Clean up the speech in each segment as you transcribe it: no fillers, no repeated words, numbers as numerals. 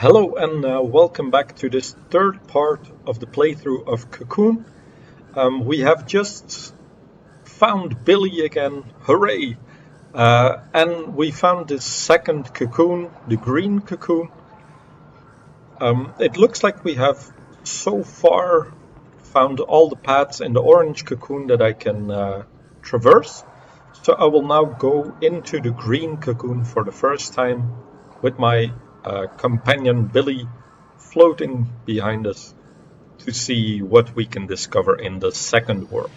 Hello and welcome back to this third part of the playthrough of Cocoon. We have just found Billy again, hooray! And we found this second cocoon, the green cocoon. It looks like we have so far found all the paths in the orange cocoon that I can traverse. So I will now go into the green cocoon for the first time with my companion Billy floating behind us to see what we can discover in the second world.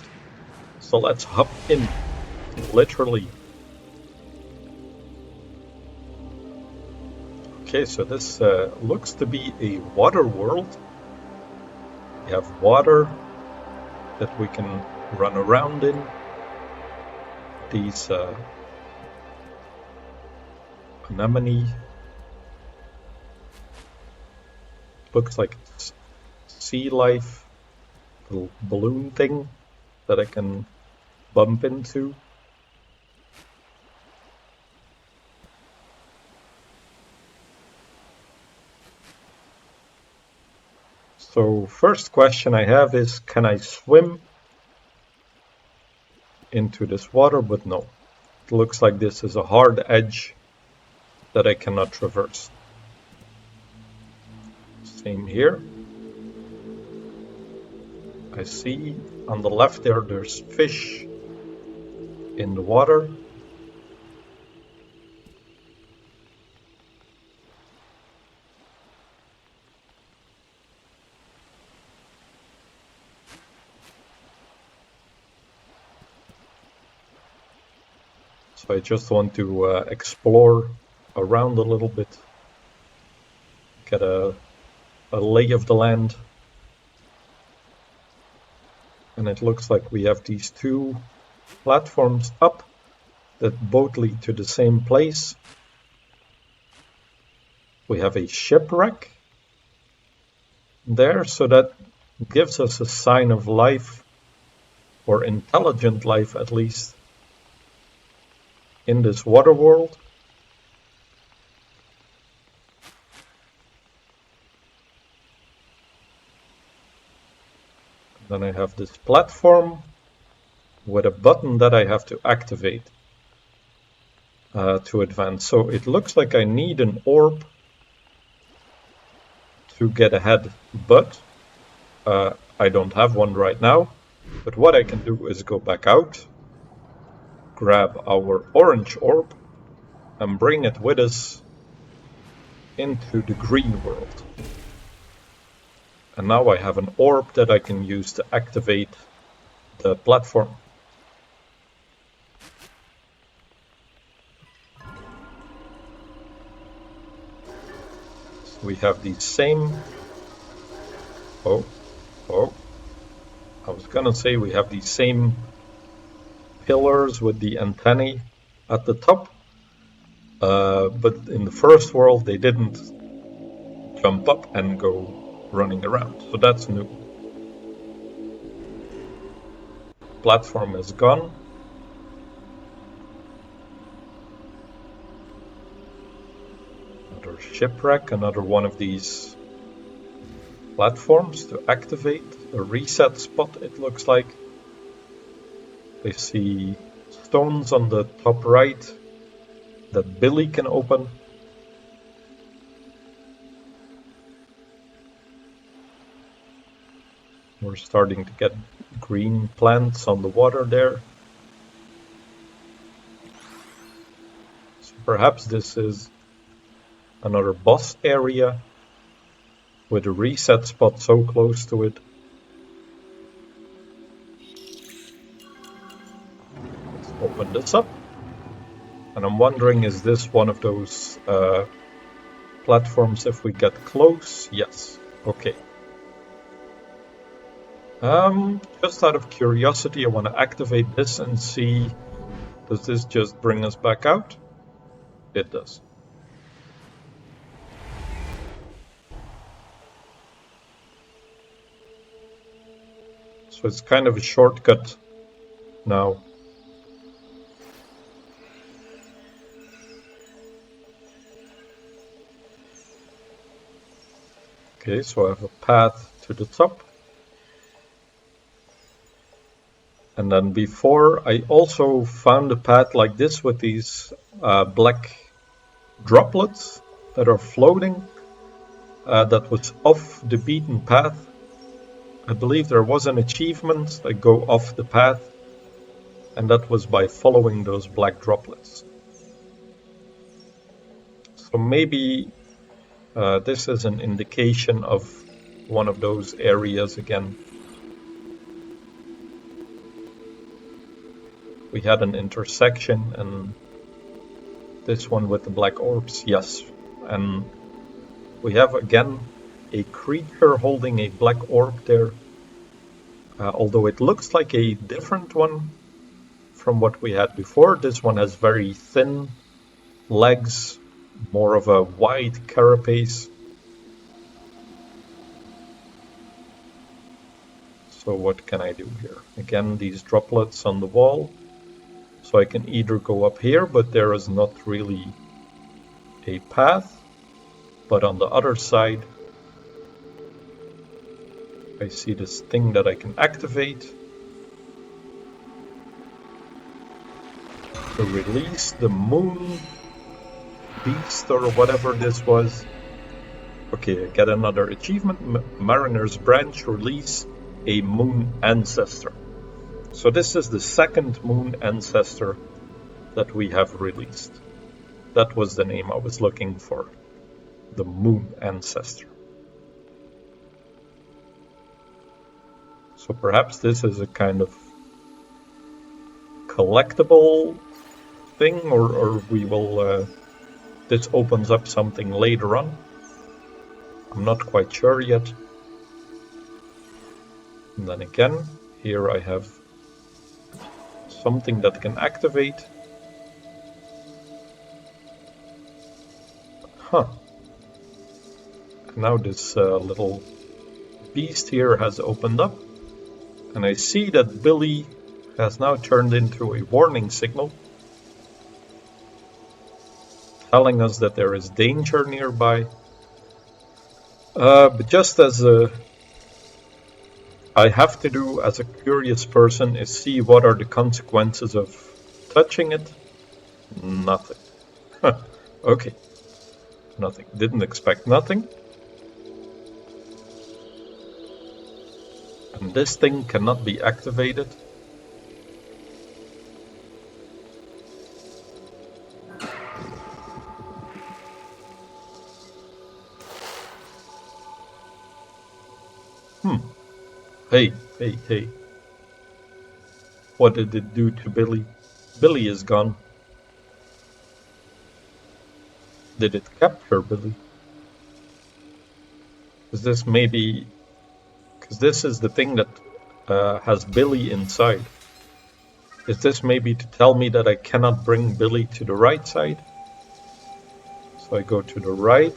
So let's hop in, literally. Okay, so this looks to be a water world. We have water that we can run around in. These anemone looks like it's sea life, little balloon thing that I can bump into. So first question I have is, can I swim into this water? But no, it looks like this is a hard edge that I cannot traverse. Same here. I see on the left there's fish in the water. So I just want to explore around a little bit, get a lay of the land. And it looks like we have these two platforms up that both lead to the same place. We have a shipwreck there, so that gives us a sign of life, or intelligent life at least, in this water world. Then I have this platform with a button that I have to activate to advance. So it looks like I need an orb to get ahead, but I don't have one right now. But what I can do is go back out, grab our orange orb, and bring it with us into the green world. And now I have an orb that I can use to activate the platform. So we have the same... I was gonna say we have these same pillars with the antennae at the top, but in the first world they didn't jump up and go running around, so that's new. Platform is gone. Another shipwreck, another one of these platforms to activate. A reset spot, it looks like. I see stones on the top right that Billy can open. We're starting to get green plants on the water there. So perhaps this is another boss area with a reset spot so close to it. Let's open this up. And I'm wondering, is this one of those platforms if we get close? Yes. Okay. Just out of curiosity, I want to activate this and see, does this just bring us back out? It does. So it's kind of a shortcut now. Okay, so I have a path to the top. And then before, I also found a path like this with these black droplets that are floating. That was off the beaten path. I believe there was an achievement that go off the path, and that was by following those black droplets. So maybe this is an indication of one of those areas again. We had an intersection, and this one with the black orbs, yes. And we have again a creature holding a black orb there, although it looks like a different one from what we had before. This one has very thin legs, more of a wide carapace. So what can I do here? Again, these droplets on the wall. So I can either go up here, but there is not really a path. But on the other side, I see this thing that I can activate to release the moon beast or whatever this was. Okay, I get another achievement. Mariner's Branch, release a moon ancestor. So this is the second moon ancestor that we have released. That was the name I was looking for. The moon ancestor. So perhaps this is a kind of collectible thing, or we will this opens up something later on. I'm not quite sure yet. And then again, here I have something that can activate. Huh. Now this little beast here has opened up, and I see that Billy has now turned into a warning signal, telling us that there is danger nearby. But just as I have to do as a curious person is see what are the consequences of touching it. Nothing. Okay. Nothing. Didn't expect nothing. And this thing cannot be activated. Hey, hey, hey. What did it do to Billy? Billy is gone. Did it capture Billy? Is this maybe... Because this is the thing that has Billy inside. Is this maybe to tell me that I cannot bring Billy to the right side? So I go to the right.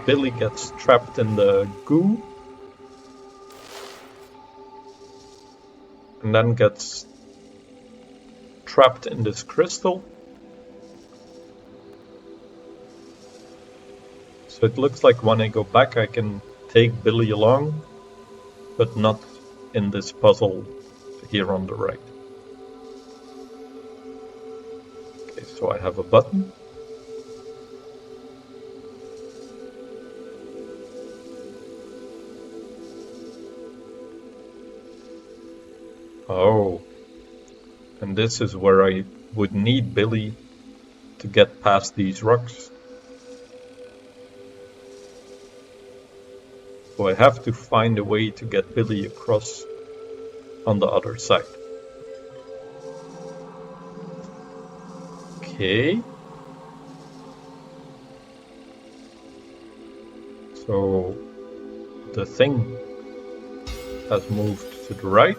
Billy gets trapped in the goo. And then gets trapped in this crystal. So it looks like when I go back I can take Billy along, but not in this puzzle here on the right. Okay, so I have a button. Oh, and this is where I would need Billy to get past these rocks. So I have to find a way to get Billy across on the other side. Okay. So the thing has moved to the right.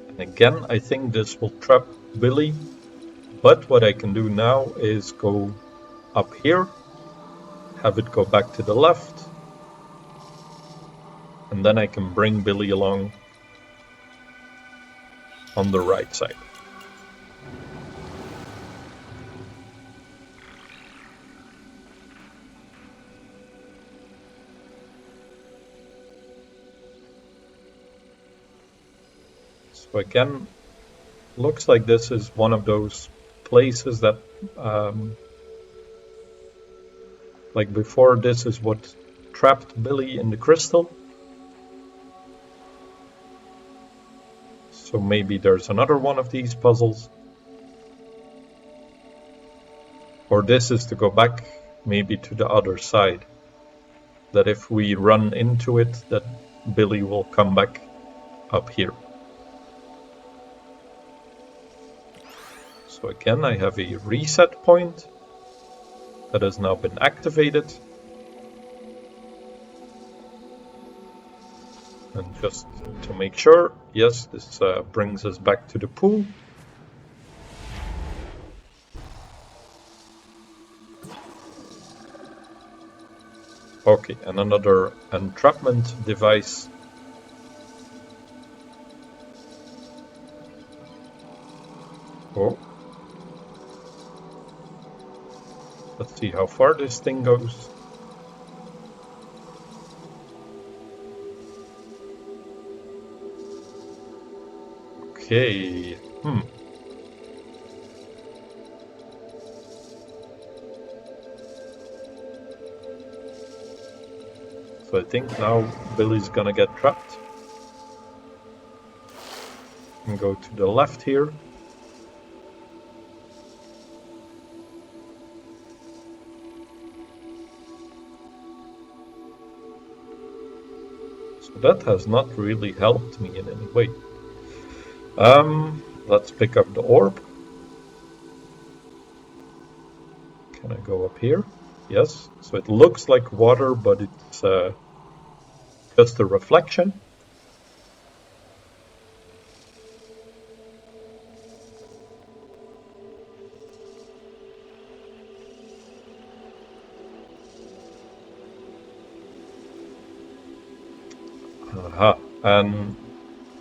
And again, I think this will trap Billy. But what I can do now is go up here, have it go back to the left, and then I can bring Billy along on the right side. So again, looks like this is one of those places that, like before, this is what trapped Billy in the crystal. So maybe there's another one of these puzzles. Or this is to go back maybe to the other side. That if we run into it, that Billy will come back up here. So again, I have a reset point that has now been activated. And just to make sure, yes, this brings us back to the pool. Okay, and another entrapment device. Oh. Let's see how far this thing goes. Okay. So I think now Billy's gonna get trapped. And go to the left here. So that has not really helped me in any way. Let's pick up the orb. Can I go up here? Yes. So it looks like water, but it's just a reflection. Aha. And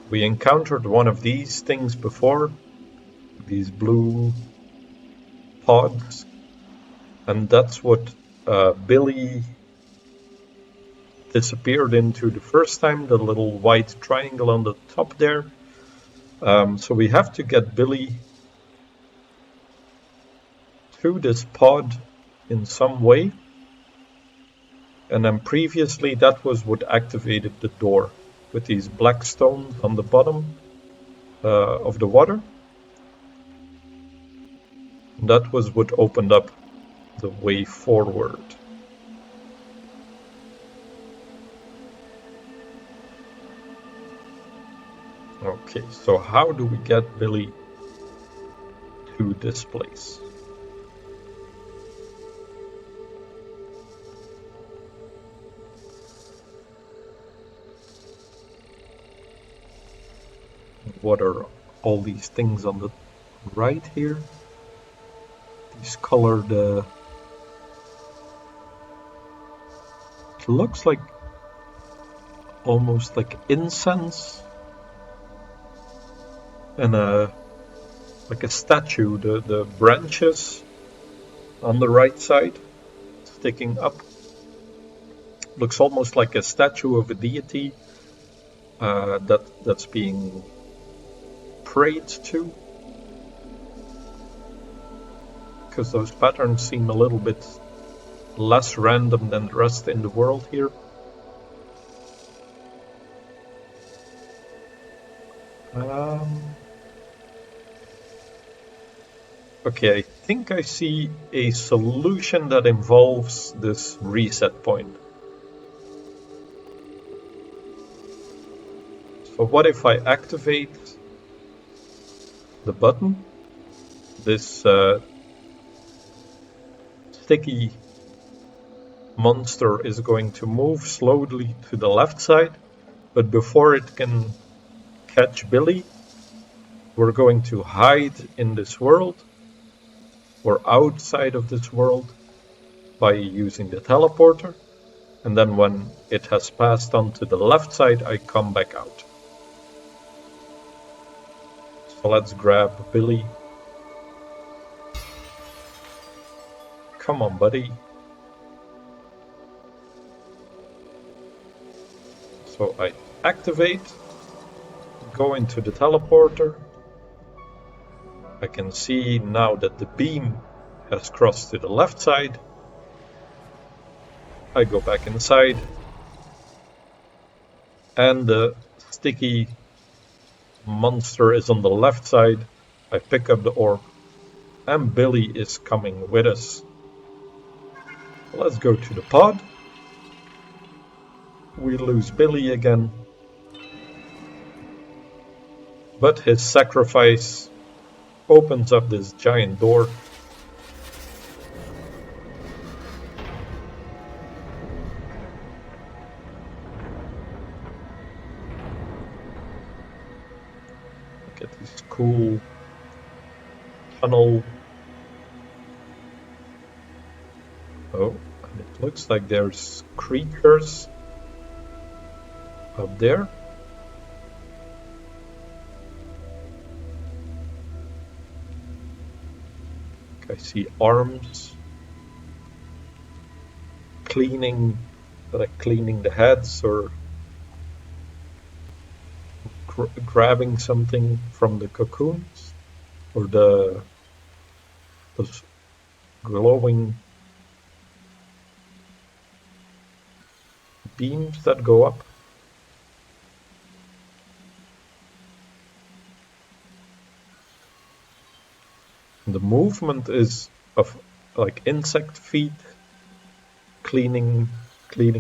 we encountered one of these things before. These blue pods. And that's what Billy disappeared into the first time, the little white triangle on the top there. So we have to get Billy through this pod in some way. And then previously that was what activated the door with these black stones on the bottom of the water. And that was what opened up the way forward. Okay, so how do we get Billy to this place? What are all these things on the right here? These colored... it looks like almost like incense. And like a statue, the branches on the right side sticking up. Looks almost like a statue of a deity that's being prayed to. Because those patterns seem a little bit less random than the rest in the world here. Okay, I think I see a solution that involves this reset point. So what if I activate the button? This sticky monster is going to move slowly to the left side, but before it can catch Billy, we're going to hide in this world or outside of this world by using the teleporter, and then when it has passed on to the left side, I come back out. So let's grab Billy. Come on, buddy. So I activate go into the teleporter. I can see now that the beam has crossed to the left side. I go back inside, and the sticky monster is on the left side. I pick up the orb, and Billy is coming with us. Let's go to the pod. We lose Billy again, but his sacrifice opens up this giant door. Look at this cool tunnel. Oh, and it looks like there's creatures up there. I see arms cleaning, like cleaning the heads or grabbing something from the cocoons or those glowing beams that go up. The movement is of like insect feet cleaning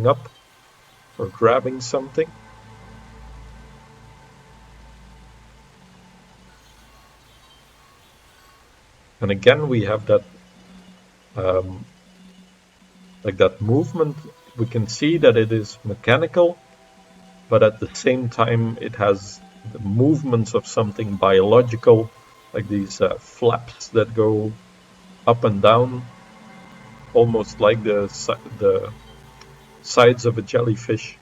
up or grabbing something. And again we have that like that movement. We can see that it is mechanical, but at the same time it has the movements of something biological, like these flaps that go up and down, almost like the sides of a jellyfish,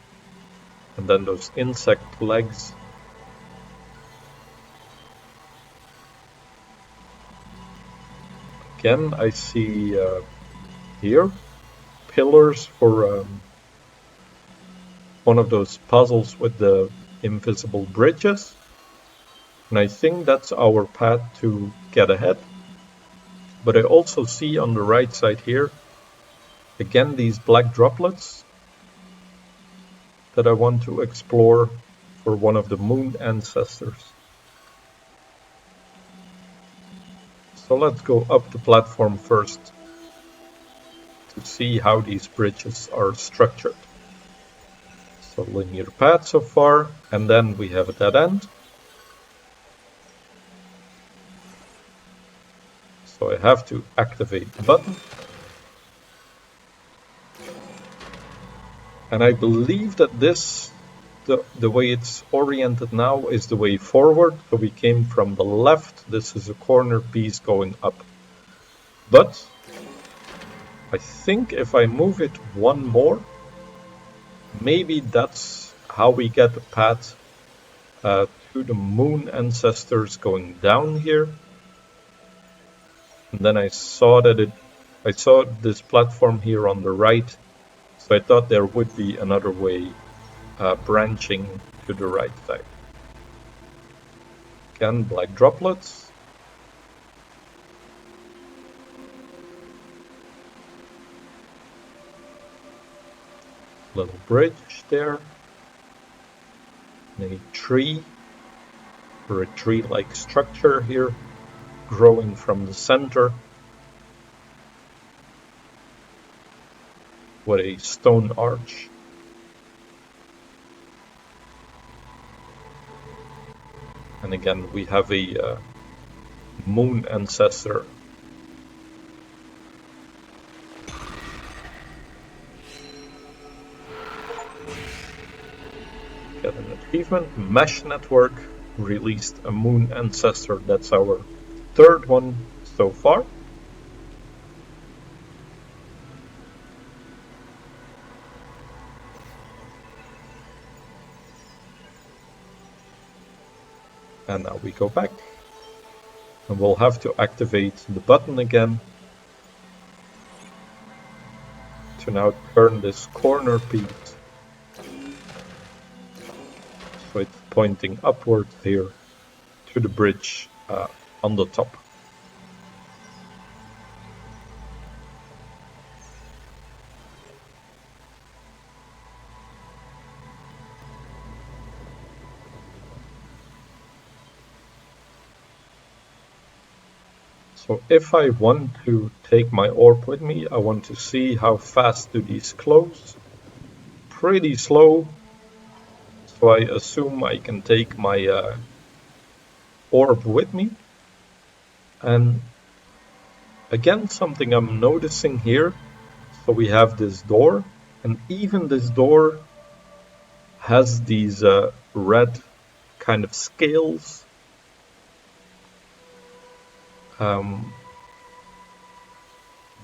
and then those insect legs. Again, I see here pillars for one of those puzzles with the invisible bridges, and I think that's our path to get ahead. But I also see on the right side here again these black droplets that I want to explore for one of the moon ancestors. So let's go up the platform first to see how these bridges are structured. So linear path so far, and then we have a dead end. So I have to activate the button. And I believe that this, the way it's oriented now, is the way forward. So we came from the left. This is a corner piece going up. But I think if I move it one more, maybe that's how we get the path to the moon ancestors going down here. And then I saw this platform here on the right, so I thought there would be another way branching to the right side. Again, black droplets. Little bridge there. And a tree, or a tree-like structure here, growing from the center with a stone arch. And again, we have a moon ancestor. Get an achievement. Mesh Network released a moon ancestor. That's our third one so far. And now we go back. And we'll have to activate the button again to now turn this corner piece. So it pointing upwards here to the bridge on the top. So if I want to take my orb with me, I want to see how fast do these close. Pretty slow, so I assume I can take my orb with me. And again, something I'm noticing here, so we have this door, and even this door has these red kind of scales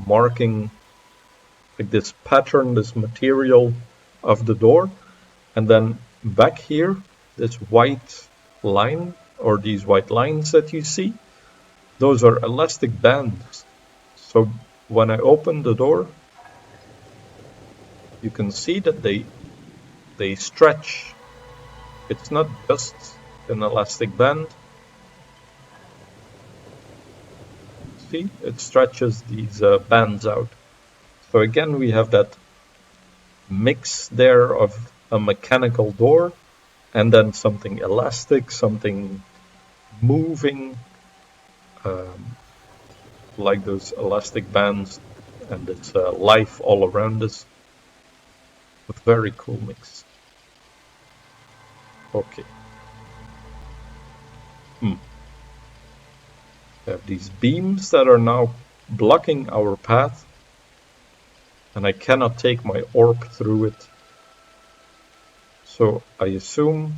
marking like this pattern, this material of the door. And then back here, this white line or these white lines that you see, those are elastic bands. So when I open the door, you can see that they stretch. It's not just an elastic band. See, it stretches these bands out. So again, we have that mix there of a mechanical door and then something elastic, something moving, like those elastic bands, and it's life all around us. A very cool mix. Okay. We have these beams that are now blocking our path, and I cannot take my orb through it. So I assume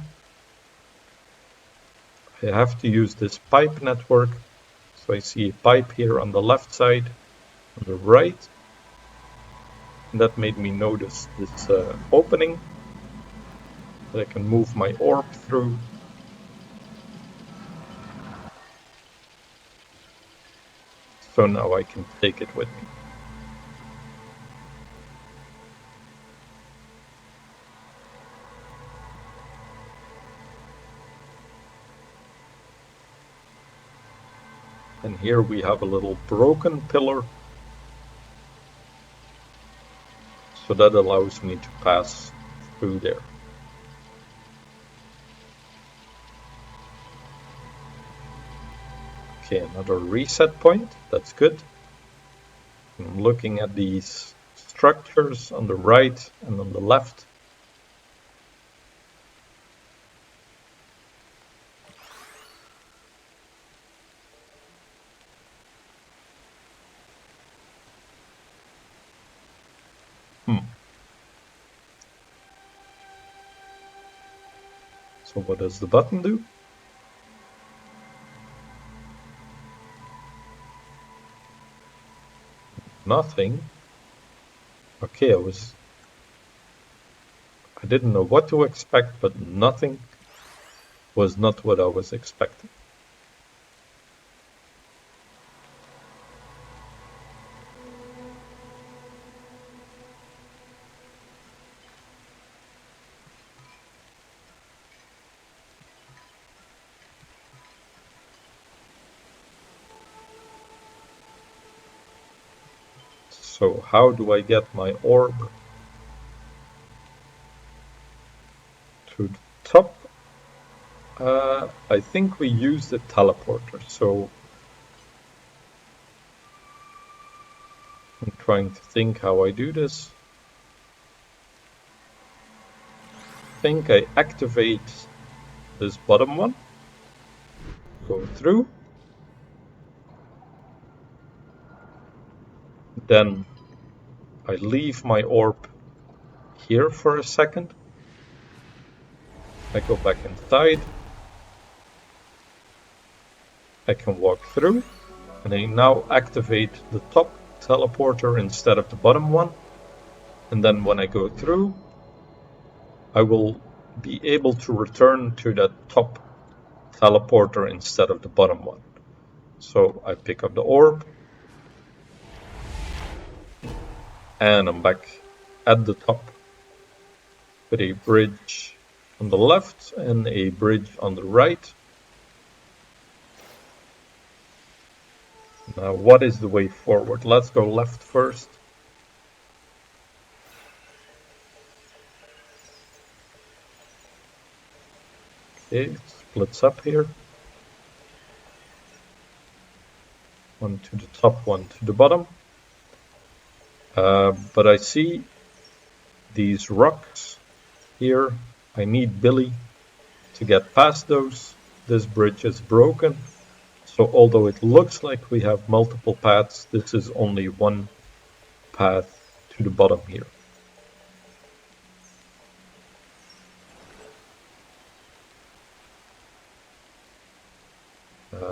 I have to use this pipe network. So I see a pipe here on the left side, on the right. And that made me notice this opening that I can move my orb through. So now I can take it with me. And here we have a little broken pillar. So that allows me to pass through there. Okay, another reset point. That's good. I'm looking at these structures on the right and on the left. So what does the button do? Nothing. Okay, I didn't know what to expect, but nothing was not what I was expecting. So how do I get my orb to the top? I think we use the teleporter, so I'm trying to think how I do this. I think I activate this bottom one, go through, then I leave my orb here for a second. I go back inside. I can walk through, and I now activate the top teleporter instead of the bottom one. And then when I go through, I will be able to return to that top teleporter instead of the bottom one. So I pick up the orb, and I'm back at the top with a bridge on the left and a bridge on the right. Now, what is the way forward? Let's go left first. Okay, it splits up here. One to the top, one to the bottom. But I see these rocks here. I need Billy to get past those. This bridge is broken. So although it looks like we have multiple paths, this is only one path to the bottom here.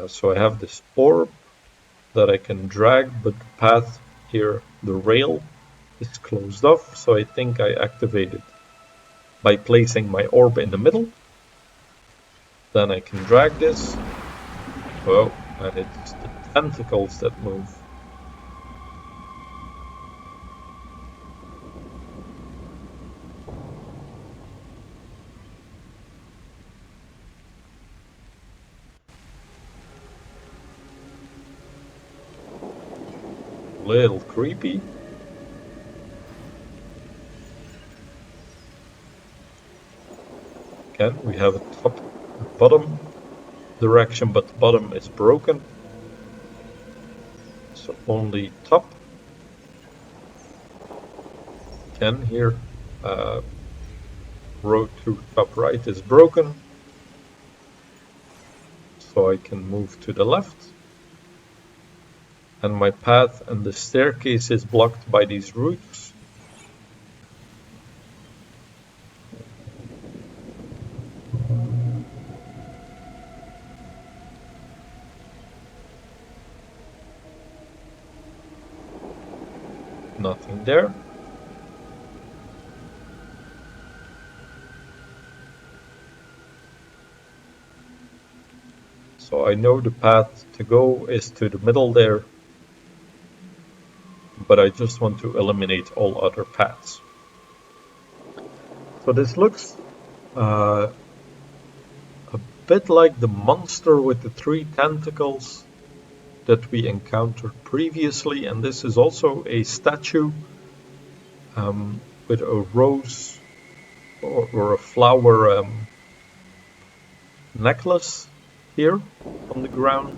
So I have this orb that I can drag, but the path here, the rail, is closed off. So I think I activate it by placing my orb in the middle. Then I can drag this. Oh, and it's the tentacles that move. Little creepy. Again, we have a top and bottom direction, but the bottom is broken. So only top. Again, here, road to top right is broken. So I can move to the left. And my path and the staircase is blocked by these roots. Nothing there. So I know the path to go is to the middle there, but I just want to eliminate all other paths. So this looks a bit like the monster with the 3 tentacles that we encountered previously, and this is also a statue with a rose or a flower necklace here on the ground,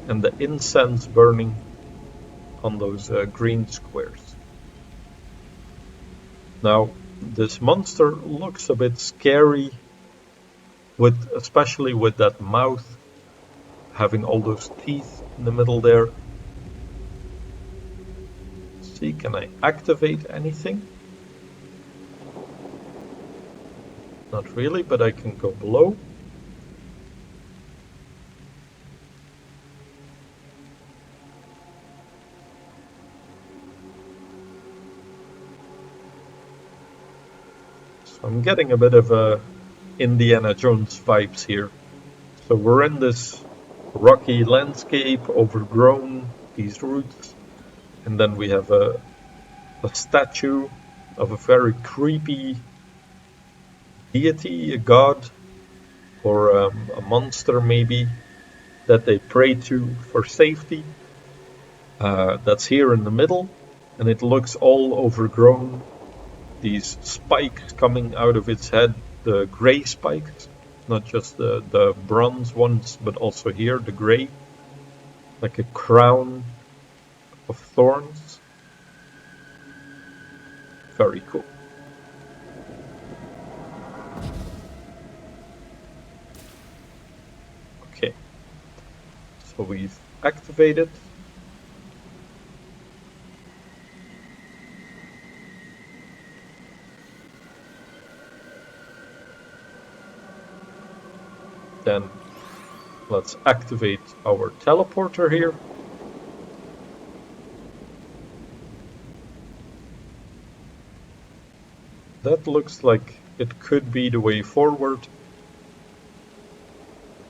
and the incense burning on those green squares. Now, this monster looks a bit scary, especially with that mouth having all those teeth in the middle there. See, can I activate anything? Not really, but I can go below. So I'm getting a bit of Indiana Jones vibes here. So we're in this rocky landscape, overgrown, these roots, and then we have a statue of a very creepy deity, a god, or a monster maybe, that they pray to for safety. That's here in the middle, and it looks all overgrown. These spikes coming out of its head, the gray spikes, not just the bronze ones, but also here the gray, like a crown of thorns. Very cool. Okay, so we've activated. Then let's activate our teleporter here. That looks like it could be the way forward.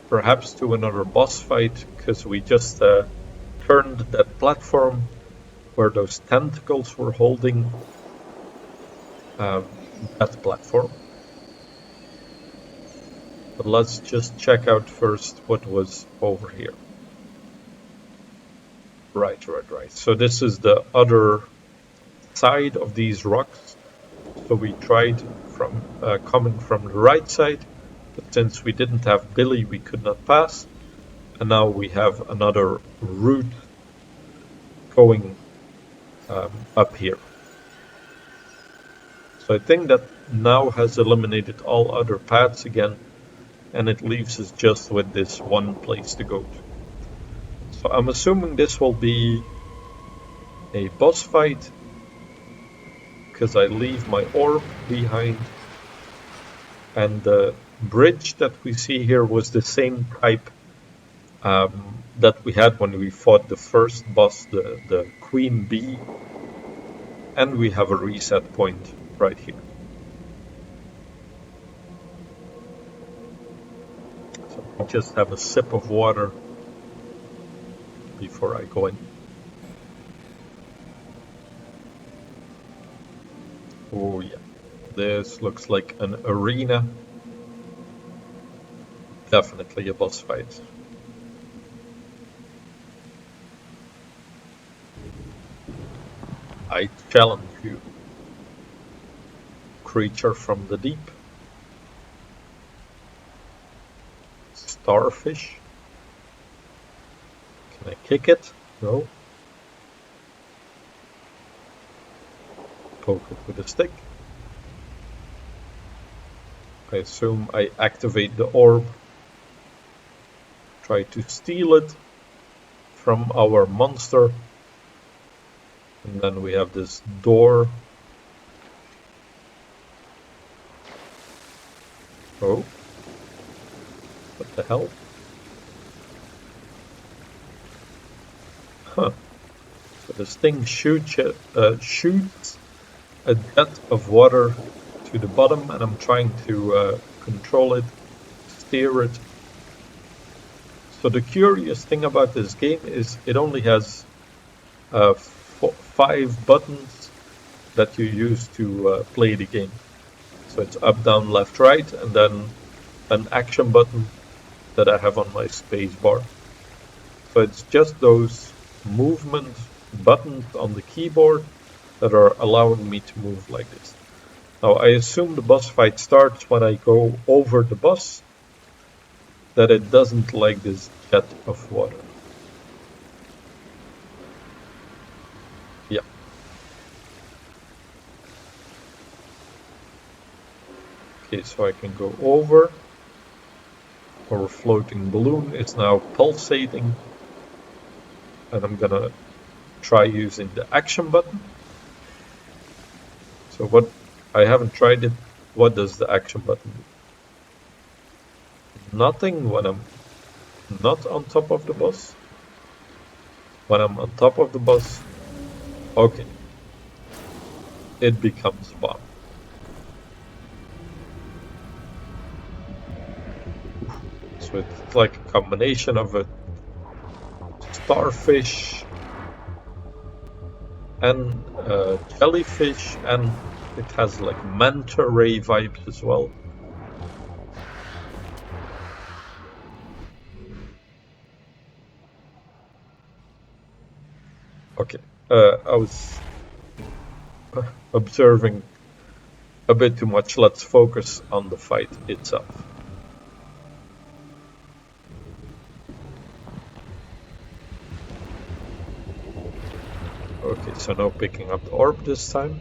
Perhaps to another boss fight, because we just turned that platform where those tentacles were holding that platform. But let's just check out first what was over here. Right. So this is the other side of these rocks. So we tried from coming from the right side, but since we didn't have Billy, we could not pass. And now we have another route going up here. So I think that now has eliminated all other paths again, and it leaves us just with this one place to go to. So I'm assuming this will be a boss fight, because I leave my orb behind, and the bridge that we see here was the same type that we had when we fought the first boss, the Queen Bee, and we have a reset point right here. So I just have a sip of water before I go in. Oh yeah, this looks like an arena. Definitely a boss fight. I challenge you, creature from the deep. Starfish. Can I kick it? No. Poke it with a stick. I assume I activate the orb. Try to steal it from our monster. And then we have this door. Oh. What the hell? Huh. So this thing shoots a jet of water to the bottom, and I'm trying to control it, steer it. So the curious thing about this game is it only has 5 buttons that you use to play the game. So it's up, down, left, right, and then an action button that I have on my space bar. So it's just those movement buttons on the keyboard that are allowing me to move like this. Now I assume the boss fight starts when I go over the boss, that it doesn't like this jet of water. Yeah. Okay, so I can go over. Our floating balloon is now pulsating, and I'm gonna try using the action button. So what, I haven't tried it. What does the action button do? Nothing when I'm not on top of the boss. When I'm on top of the boss, okay, it becomes bomb. So it's like a combination of a starfish and jellyfish, and it has like manta ray vibes as well. Okay, I was observing a bit too much. Let's focus on the fight itself. Okay, so now picking up the orb this time.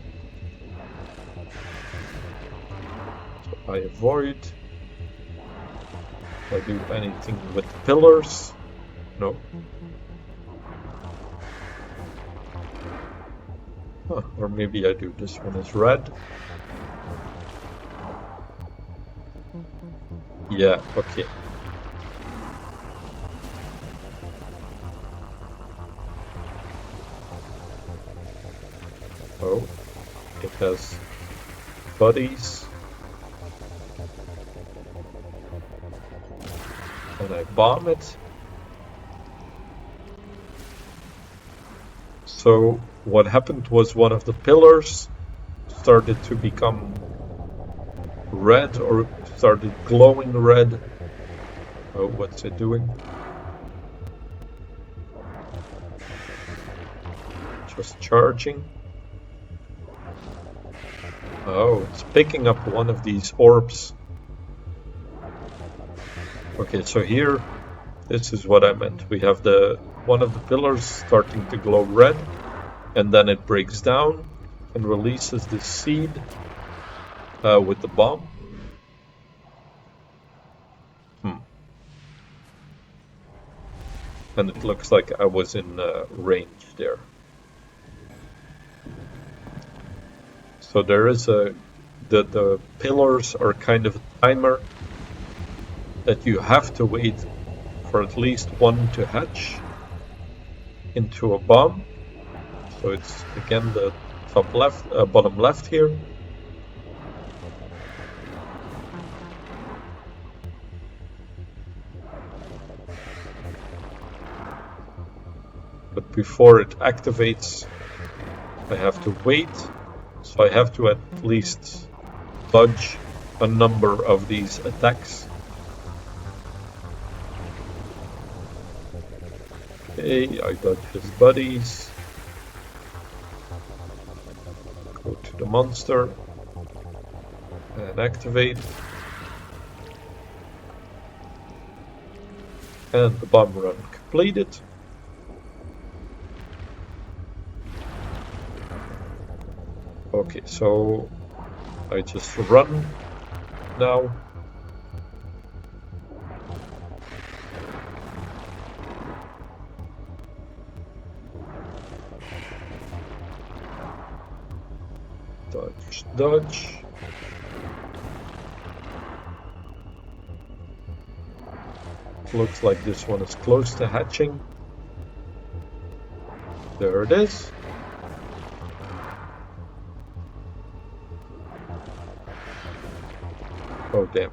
So I avoid. Do I do anything with pillars? No. Huh, or maybe I do. This one is red. Yeah, okay. Oh, it has buddies. And I bomb it. So what happened was one of the pillars started to become red or started glowing red. Oh, what's it doing? Just charging. Oh, it's picking up one of these orbs. Okay, so here, this is what I meant. We have one of the pillars starting to glow red, and then it breaks down and releases the seed with the bomb. And it looks like I was in range there. So there is the pillars are kind of a timer that you have to wait for at least one to hatch into a bomb. So it's again the top left, bottom left here. But before it activates, I have to wait. So I have to at least dodge a number of these attacks. Okay, I dodge his buddies. Go to the monster and activate. And the bomb run completed. Okay, so I just run now. Dodge, dodge. Looks like this one is close to hatching. There it is. Oh, damn.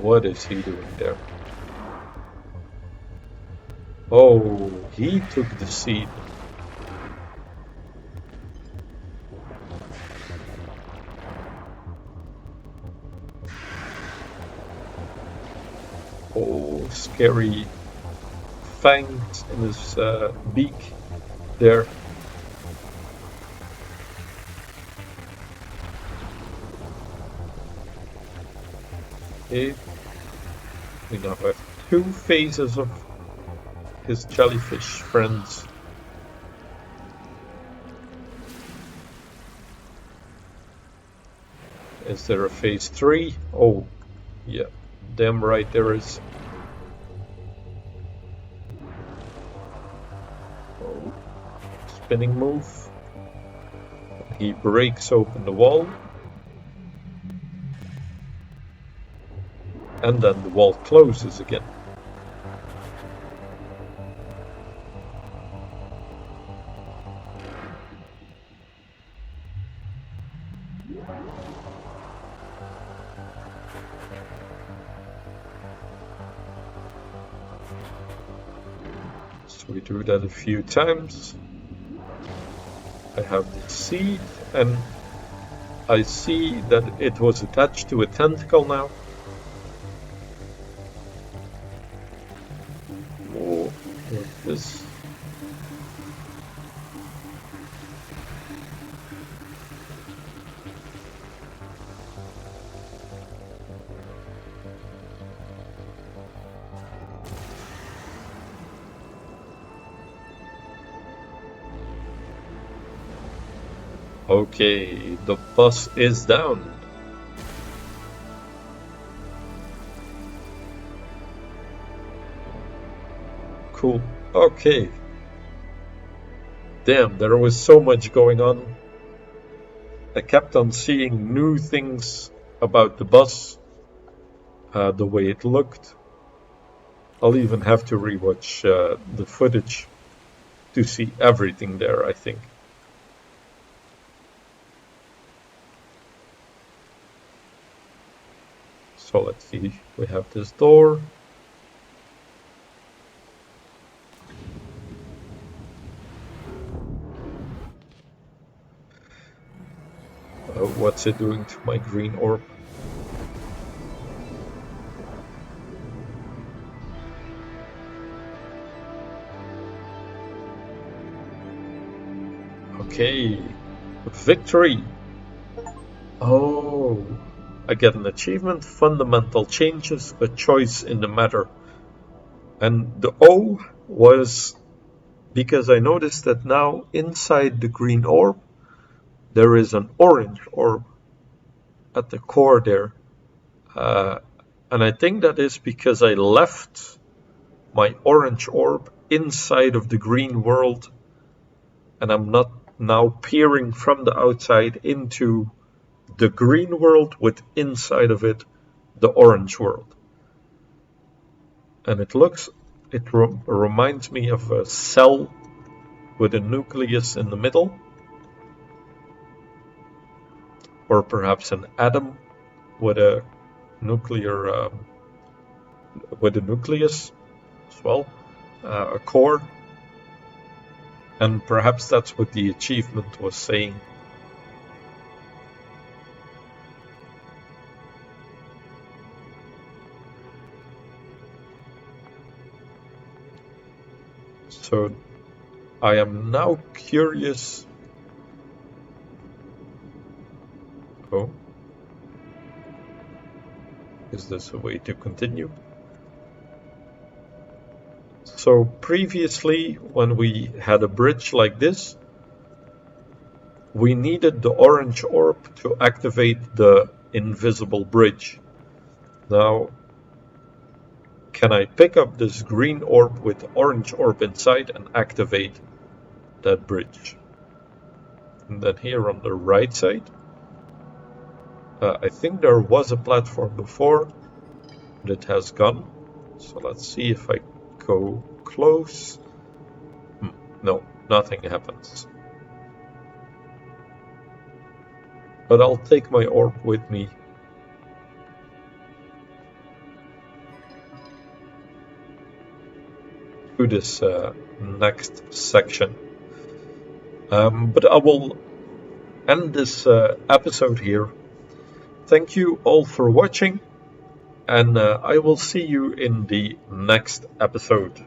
What is he doing there? Oh, he took the seed. Oh, scary fangs in his beak there. Okay. We now have two phases of his jellyfish friends. Is there a phase 3? Oh, yeah. Damn right there is. Oh, spinning move. He breaks open the wall. And then the wall closes again. So we do that a few times. I have the seed, and I see that it was attached to a tentacle now. Oh, like this. Okay, the boss is down. Cool. Okay. Damn, there was so much going on. I kept on seeing new things about the boss, the way it looked. I'll even have to rewatch the footage to see everything there, I think. So let's see, we have this door. What's it doing to my green orb? Okay, victory! Oh, I get an achievement, fundamental changes, a choice in the matter. And the O was because I noticed that now inside the green orb there is an orange orb at the core there. Uh, and I think that is because I left my orange orb inside of the green world and I'm not now peering from the outside into the green world with inside of it the orange world. And it reminds me of a cell with a nucleus in the middle, or perhaps an atom with a nuclear with a nucleus as well, a core, and perhaps that's what the achievement was saying. So I am now curious. Oh, is this a way to continue? So previously, when we had a bridge like this, we needed the orange orb to activate the invisible bridge. Now, can I pick up this green orb with the orange orb inside and activate that bridge? And then here on the right side, I think there was a platform before, but it has gone. So let's see if I go close. No, nothing happens. But I'll take my orb with me. To this next section. But I will end this episode here. Thank you all for watching, and I will see you in the next episode.